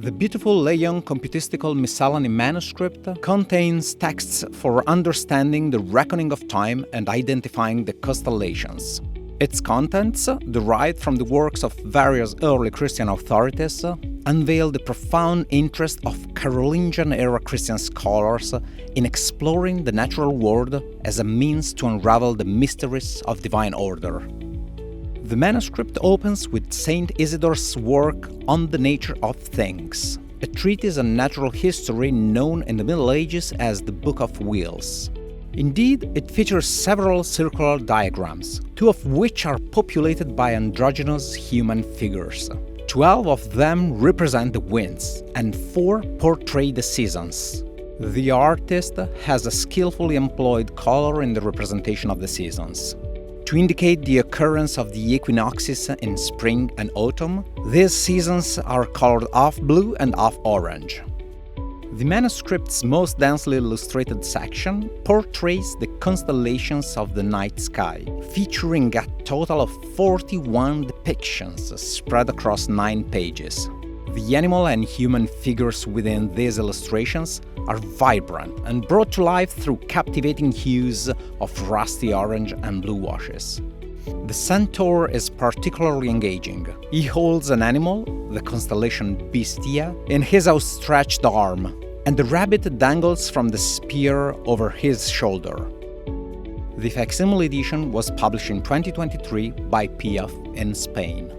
The beautiful Laon Computistical Miscellany manuscript contains texts for understanding the reckoning of time and identifying the constellations. Its contents, derived from the works of various early Christian authorities, unveil the profound interest of Carolingian-era Christian scholars in exploring the natural world as a means to unravel the mysteries of divine order. The manuscript opens with Saint Isidore's work On the Nature of Things, a treatise on natural history known in the Middle Ages as the Book of Wheels. Indeed, it features several circular diagrams, 2 of which are populated by androgynous human figures. 12 of them represent the winds, and 4 portray the seasons. The artist has a skillfully employed color in the representation of the seasons. To indicate the occurrence of the equinoxes in spring and autumn, these seasons are colored off blue and off orange. The manuscript's most densely illustrated section portrays the constellations of the night sky, featuring a total of 41 depictions spread across 9 pages. The animal and human figures within these illustrations are vibrant and brought to life through captivating hues of rusty orange and blue washes. The centaur is particularly engaging. He holds an animal, the constellation Bestia, in his outstretched arm, and the rabbit dangles from the spear over his shoulder. The facsimile edition was published in 2023 by PF in Spain.